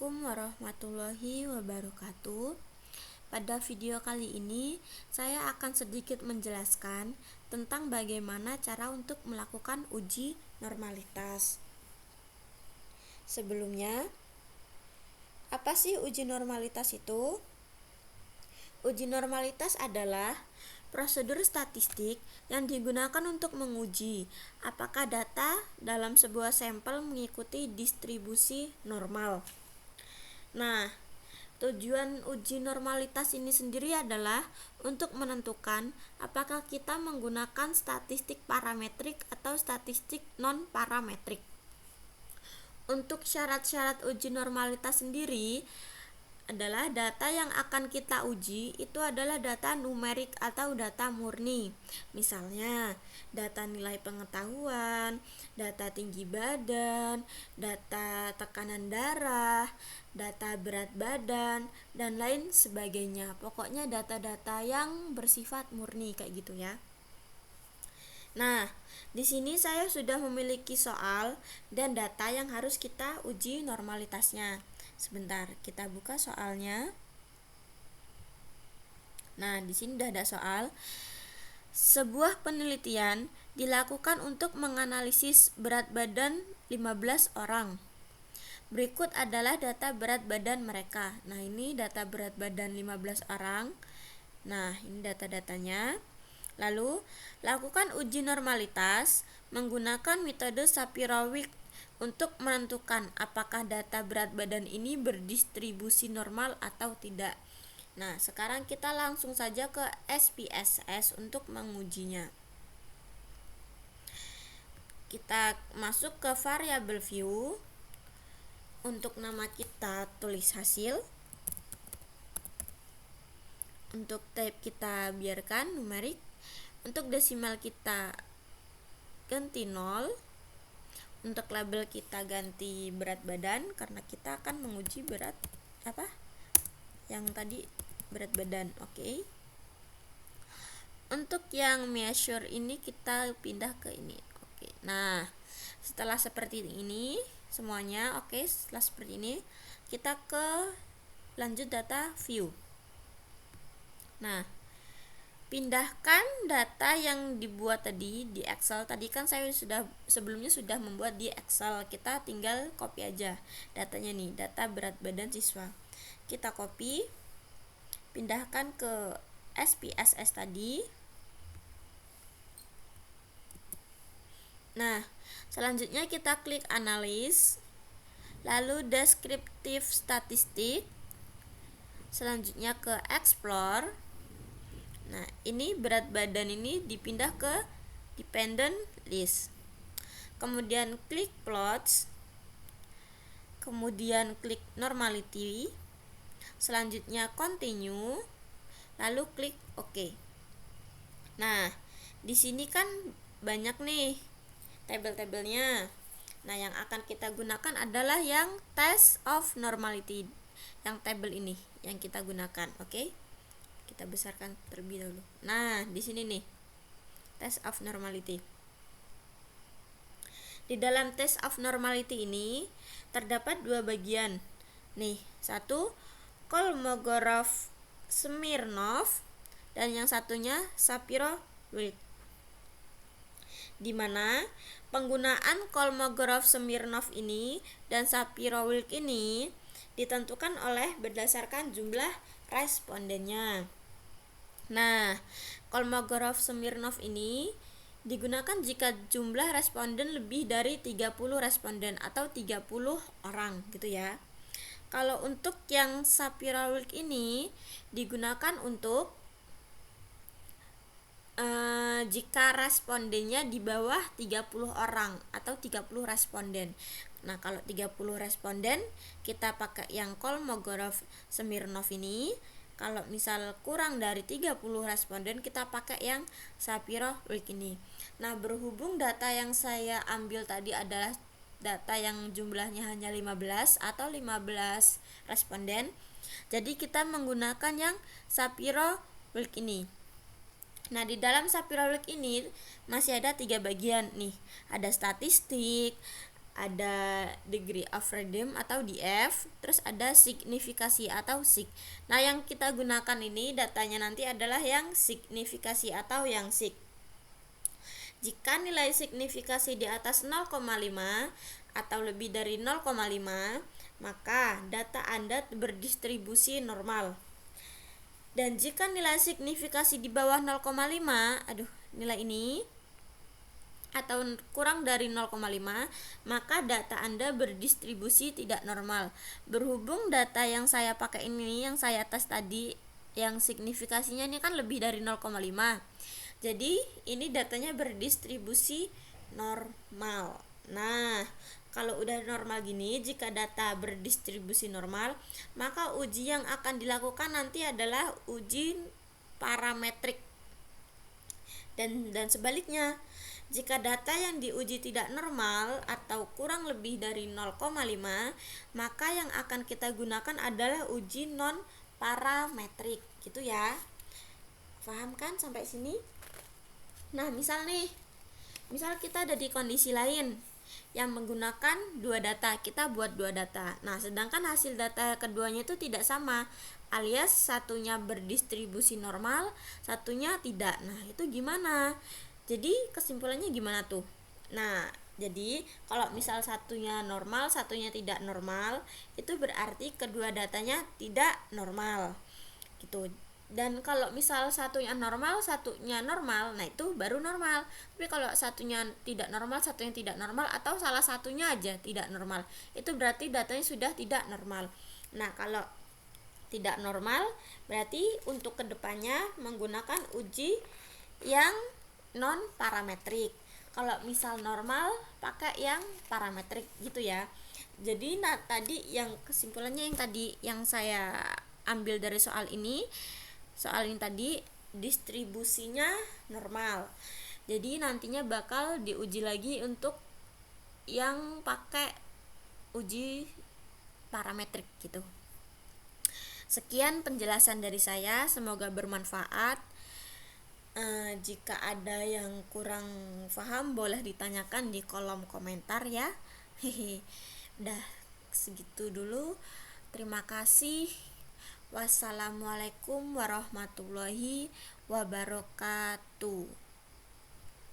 Assalamualaikum warahmatullahi wabarakatuh. Pada video kali ini, saya akan sedikit menjelaskan tentang bagaimana cara untuk melakukan uji normalitas. Sebelumnya, apa sih uji normalitas itu? Uji normalitas adalah prosedur statistik yang digunakan untuk menguji apakah data dalam sebuah sampel mengikuti distribusi normal. Nah, tujuan uji normalitas ini sendiri adalah untuk menentukan apakah kita menggunakan statistik parametrik atau statistik non-parametrik. Untuk syarat-syarat uji normalitas sendiri adalah data yang akan kita uji itu adalah data numerik atau data murni. Misalnya, data nilai pengetahuan, data tinggi badan, data tekanan darah, data berat badan, dan lain sebagainya. Pokoknya data-data yang bersifat murni kayak gitu ya. Nah, di sini saya sudah memiliki soal dan data yang harus kita uji normalitasnya. Sebentar, kita buka soalnya. Nah, di sini udah ada soal. Sebuah penelitian dilakukan untuk menganalisis berat badan 15 orang. Berikut adalah data berat badan mereka. Nah, ini data berat badan 15 orang. Nah, ini data-datanya. Lalu, lakukan uji normalitas menggunakan metode Shapiro-Wilk untuk menentukan apakah data berat badan ini berdistribusi normal atau tidak. Nah, sekarang kita langsung saja ke SPSS untuk mengujinya. Kita masuk ke variable view. Untuk nama kita tulis hasil. Untuk type kita biarkan numerik. Untuk desimal kita ganti 0. Untuk label kita ganti berat badan karena kita akan menguji berat apa? Yang tadi berat badan, oke. Untuk yang measure ini kita pindah ke ini. Oke. Nah, setelah seperti ini semuanya, oke, setelah seperti ini kita ke lanjut data view. Nah, pindahkan data yang dibuat tadi di Excel. Tadi kan saya sebelumnya sudah membuat di Excel. Kita tinggal copy aja datanya nih, data berat badan siswa. Kita copy, pindahkan ke SPSS tadi. Nah, selanjutnya kita klik analysis, lalu descriptive statistik. Selanjutnya ke explore. Nah, ini berat badan ini dipindah ke dependent list. Kemudian klik plots. Kemudian klik normality. Selanjutnya continue. Lalu klik OK. Nah, di sini kan banyak nih tabel-tabelnya. Nah, yang akan kita gunakan adalah yang test of normality. Yang tabel ini yang kita gunakan, oke? Kita besarkan terlebih dahulu. Nah, di sini nih. Test of normality. Di dalam test of normality ini terdapat dua bagian. Nih, satu Kolmogorov-Smirnov dan yang satunya Shapiro-Wilk. Di mana penggunaan Kolmogorov-Smirnov ini dan Shapiro-Wilk ini ditentukan oleh berdasarkan jumlah respondennya. Nah, Kolmogorov-Smirnov ini digunakan jika jumlah responden lebih dari 30 responden atau 30 orang gitu ya. Kalau untuk yang Shapiro-Wilk ini digunakan untuk jika respondennya di bawah 30 orang atau 30 responden. Nah, kalau 30 responden kita pakai yang Kolmogorov-Smirnov ini. Kalau misal kurang dari 30 responden kita pakai yang Shapiro-Wilk ini. Nah, berhubung data yang saya ambil tadi adalah data yang jumlahnya hanya 15 atau 15 responden, jadi kita menggunakan yang Shapiro-Wilk ini. Nah, di dalam Shapiro-Wilk ini masih ada 3 bagian nih. Ada statistik, ada degree of freedom atau DF, terus ada signifikasi atau sig. Nah, yang kita gunakan ini datanya nanti adalah yang signifikasi atau yang sig. Jika nilai signifikasi di atas 0,5 atau lebih dari 0,5, maka data Anda berdistribusi normal. Dan jika nilai signifikasi di bawah 0,5, nilai ini atau kurang dari 0,5, maka data Anda berdistribusi tidak normal. Berhubung data yang saya pakai ini, yang saya tes tadi, yang signifikasinya ini kan lebih dari 0,5. Jadi, ini datanya berdistribusi normal. Nah, kalau udah normal gini, jika data berdistribusi normal, maka uji yang akan dilakukan nanti adalah uji parametrik. Dan sebaliknya, jika data yang diuji tidak normal atau kurang lebih dari 0,5, maka yang akan kita gunakan adalah uji non parametrik, gitu ya. Paham kan sampai sini? Nah, misal kita ada di kondisi lain yang menggunakan dua data, kita buat dua data. Nah, sedangkan hasil data keduanya itu tidak sama, alias satunya berdistribusi normal, satunya tidak. Nah, itu gimana? Jadi kesimpulannya gimana tuh? Nah, jadi kalau misal satunya normal, satunya tidak normal, itu berarti kedua datanya tidak normal. Gitu. Dan kalau misal satunya normal, nah itu baru normal. Tapi kalau satunya tidak normal, satunya tidak normal, atau salah satunya aja tidak normal, itu berarti datanya sudah tidak normal. Nah, kalau tidak normal, berarti untuk kedepannya menggunakan uji yang non parametrik. Kalau misal normal, pakai yang parametrik, gitu ya. Jadi tadi yang kesimpulannya yang saya ambil dari soal ini tadi, distribusinya normal. Jadi nantinya bakal diuji lagi untuk yang pakai uji parametrik gitu. Sekian penjelasan dari saya, semoga bermanfaat. Jika ada yang kurang paham boleh ditanyakan di kolom komentar ya. Udah segitu dulu. Terima kasih. Wassalamualaikum warahmatullahi wabarakatuh.